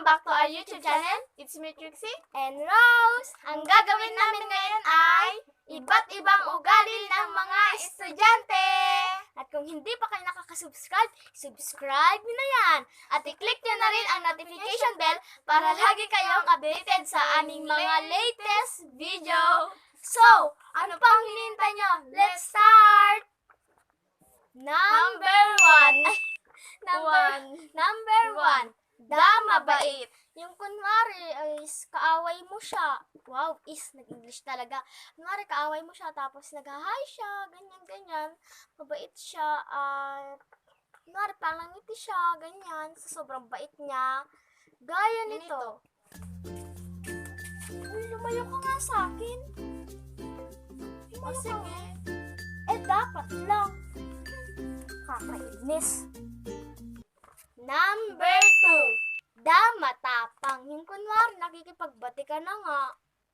back to our YouTube channel. It's me, Trixie. And Rose, Ang gagawin namin ngayon ay iba't ibang ugali ng mga estudyante. at kung hindi pa kayo nakaka-subscribe, subscribe nyo na yan. At i-click nyo na rin ang notification bell para lagi kayong updated sa aming mga latest video. So, ano pang hinihintay nyo? Let's start! Number 1. Number 1. Mabait. Yung kunwari ay kaaway mo siya. Wow, nag-English talaga. Kunwari kaaway mo siya, tapos nag-hi siya, ganyan-ganyan. Mabait siya, kunwari palangiti siya, ganyan, sa sobrang bait niya. Gaya nito. Uy, lumayo ka nga sa akin. O sige. Dapat lang. Kakainis. Number 2. Matapang. Yung kunwari, nakikipagbati ka na nga.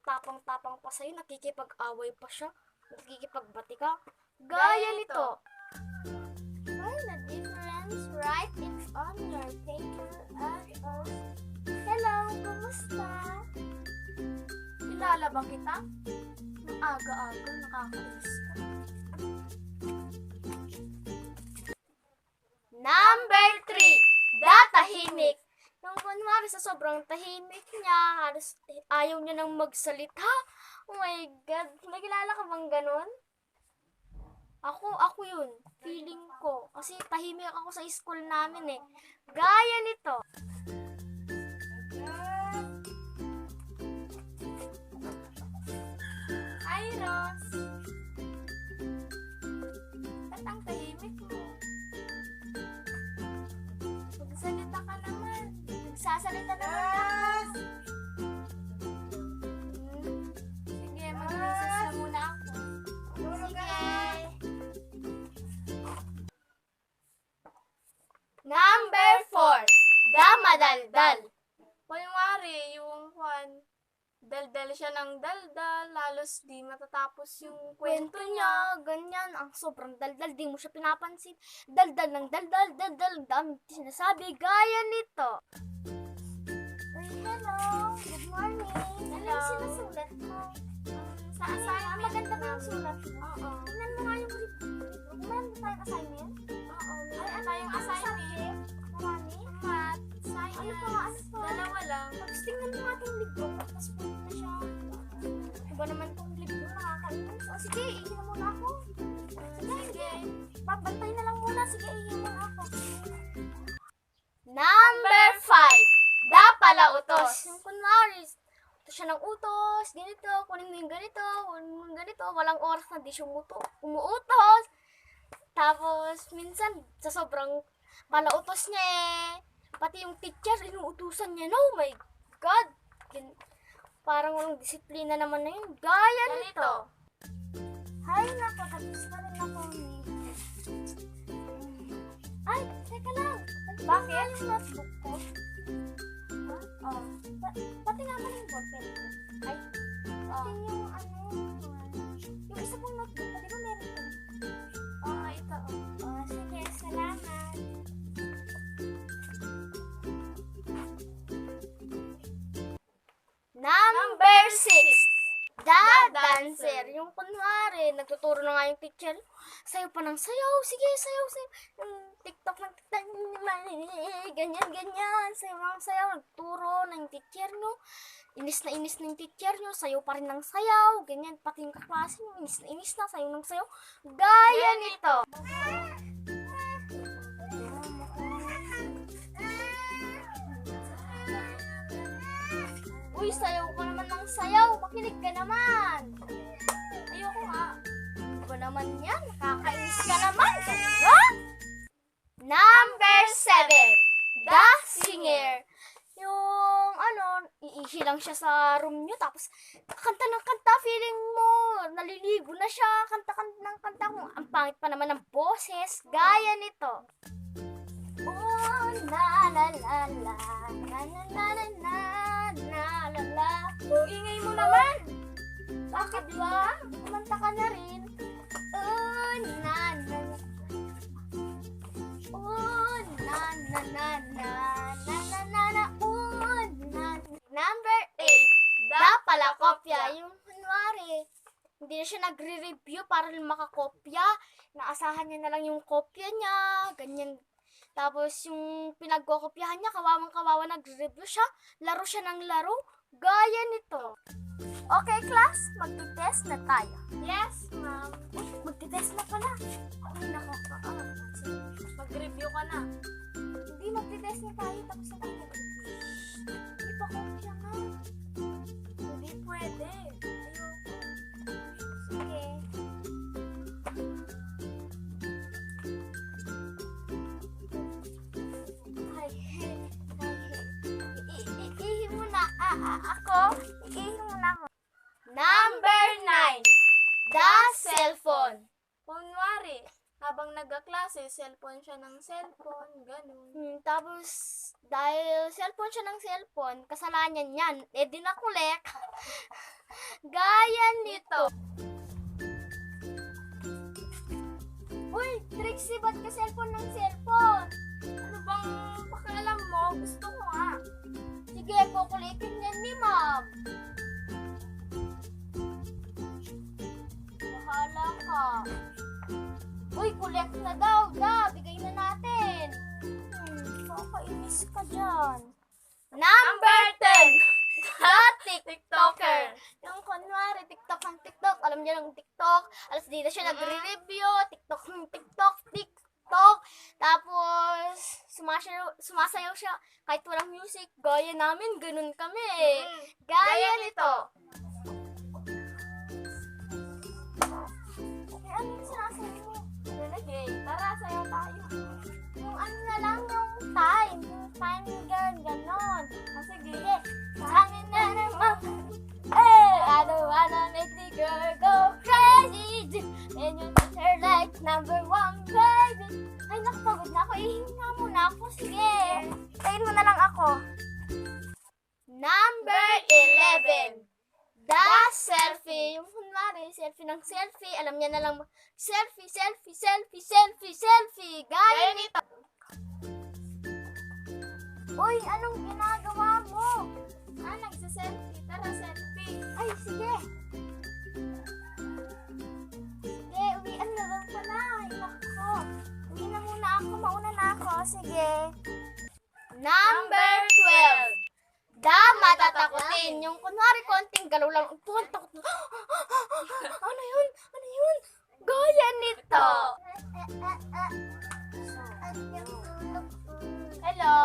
Tapang-tapang pa sa'yo, nakikipag-away pa siya. Nakikipagbati ka. Gaya nito. Find the difference, right? It's on your paper. Hello, kumusta? Kilala ba kita? Ang aga-aga, nakakainis ka. Number 3. Tahimik. Yung kunwari sa sobrang tahimik niya, halos ayaw niya nang magsalita. Oh my God, may kilala ka bang ganun? Ako yun. Feeling ko. Kasi tahimik ako sa school namin eh. Gaya nito. Hi, Rose. Ba't ang tahimik mo? Magsalita ka naman. Nagsasalita naman. Sige, mag-recess na muna ako. Sige. Number 4. Madaldal. Kunwari, yung daldal siya ng daldal, halos di matatapos yung kwento niya. Ganyan, ang sobrang daldal, di mo siya pinapansin. Daldal ng daldal, ang daming sinasabi. Gaya nito. Ay, hello. Good morning. Ano yung sinusulat mo? Sa assignment. Maganda ba yung sulat mo? Oo. Tingnan mo nga yung libro. Meron ba tayong assignment? Oo, Ay, meron ano tayong yung assignment. subject? Marami? Math, science. Ano pa? Dalawa lang. Tapos tingnan mo nga itong libro. Tapos punta na siya. Iba naman itong libro. Nakakainis. O sige, ihin na muna ako. Sige. Babantay na lang muna. Sige, ihin muna ako. Number 5. Palautos. Yung kunwari, utos siya ng utos, ganito, kunin mo yung ganito, kunin mo yung ganito, walang oras na di siya umuutos. Tapos, minsan, sa sobrang palautos niya pati yung teacher, inuutusan niya, oh my God! Parang walang disiplina naman na yun. Gaya nito. Hay, nakakabis na rin ako ni... Ay, teka lang. Bakit? Yung notebook ko. Oh. Pati nga man yung ballpen ko. Ay, pati yung yung isa pong notebook, pati ba meron ko? Oo, ito. Sige, salamat. Number 6. Dancer. Yung kunwari, nagtuturo na nga yung teacher. Sayo pa ng sayaw. Sige, sayaw. Yung TikTok ng TikTok. Ganyan. Sayo ng sayaw. Nagturo na yung teacher nyo. Inis na yung teacher nyo. Sayo pa rin ng sayaw. Ganyan. Pati yung kaklase nyo. Inis na. Sayo ng sayaw. Gaya nito. Uy, sayaw ka naman ng sayaw. Makinig ka naman. Ayoko nga. Ano ba naman yan? Nakakainis ka naman. Ha? Number 7. The singer. Yung, iihi lang siya sa room nyo, tapos kanta ng kanta, feeling mo, naliligo na siya, kanta ng kanta, kung ang pangit pa naman ng boses, gaya nito. Oh, la la la la, la la la la la, la la la. Ingay mo naman. Bakit ba? Kumanta ka na rin. Oh, na na na. Oh, na na na na na na na na. Oh, pala kopya. Yung kunwari, hindi na siya nagre-review para lang makakopya. Naasahan niya na lang yung kopya niya, ganyan. Tapos yung pinagkokopyahan niya, kawawang-kawawa nagre-review siya, laro siya ng laro, gaya nito. Okay, class, magti-test na tayo. Yes, ma'am. Magti-test na pala. Ay, nakakaawa. Mag-review ka na. Hindi, magti-test na tayo, tapos na tayo mag-review. Hindi pa kopya nga. Hindi pwede. Ayoko. Sige. Ay, iihi muna. Ako? Iihi muna ako. Number 9. The cellphone. Kunwari, habang nagkaklase, cellphone siya ng cellphone, ganun. Tapos, dahil cellphone siya ng cellphone, kasalanan yan. Eh, di nakulek. Gaya nito. Uy, Trixie, ba't ka cellphone ng cellphone? Ano bang pakialam mo? Gusto ko nga. Sige, kukulitin yan ni ma'am. Bahala ka. Uy, collect na daw. Bigay na natin. Kakainis ka dyan. Number 10. The TikToker. Yung kunwari, TikTok ng TikTok. Alam niya ng TikTok. Alas di na siya nagre-review. TikTok ng TikTok. Tapos, sumasayaw siya kahit walang music. Gaya namin, ganun kami. Gaya nito. Eh, ano yung sinasayaw mo? Renegade. Tara, sayaw tayo. Yung ano na lang, yung time. Yung time girl, ganon. Sige. Hangin na naman. Hey, I don't wanna make the girl go crazy. And you treat her like number 1, baby. Ay, nakapagod na ako. Ihinga muna ako. Sige. Tayin mo na lang ako. Number 11. The selfie. Yung kunwari, selfie ng selfie. Alam niya na lang, selfie. Gaya nito. Uy, anong ginagawa mo? Nagsa-selfie. Tara, selfie. Ay, sige. Sige, uwian na lang pala. Ay, nako. Uwi na muna ako. Mauna na ako. Sige. Number 12. The matatakutin. Yung kunwari konting galaw lang. Tuwan, takot na. Ano yun? Gaya nito. Hello.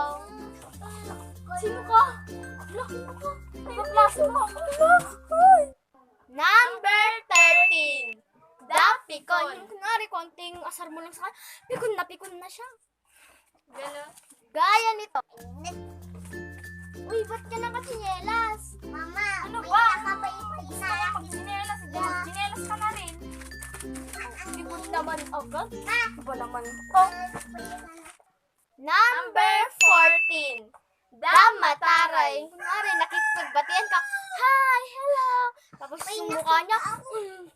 Sino ka? Laki mo ka. Kaklase mo ako. Number 13. The pikon. Yung kunwari, konting asar mo lang sa kanya. Pikon na siya. Ganun. Gaya nito. Uy, ba't ka nakasinyelas? Mama, Ano may ba? nakapaitin Gusto na. ko mag-ginelas. Ginelas ka na rin. Pikon naman agad. Ma, Ba naman to? Number 14. The mataray. Kunwari, nakipagbatian ka. Hi, hello. Tapos yung mukha niya,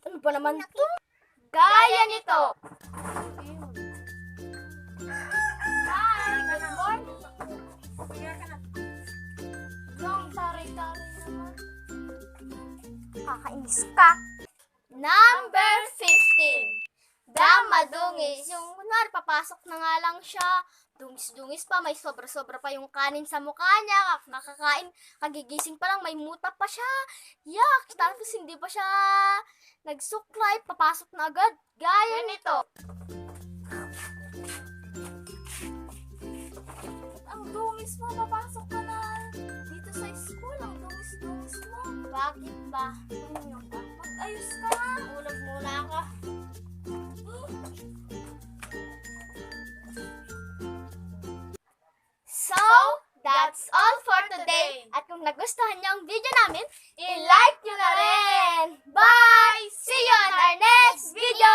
ano ba naman to? Gaya nito. Hi, good morning. Yung taray-taray naman. Kakainis ka. Number 15. The madungis. Yung kunwari, papasok na nga lang siya. Dungis-dungis pa, may sobra-sobra pa yung kanin sa mukha niya. Nakakain, kagigising pa lang, may muta pa siya. Yuck! Tapos hindi pa siya nagsuklay, papasok na agad. Gaya nito. Ang dungis mo, papasok ka na dito sa school. Ang dungis-dungis mo. Bakit ba? Mag-ayos ka nga. Ulog muna ako. So, that's all for today. At kung nagustuhan niyo ang video namin, i-like nyo na rin. Bye! See you on our next video!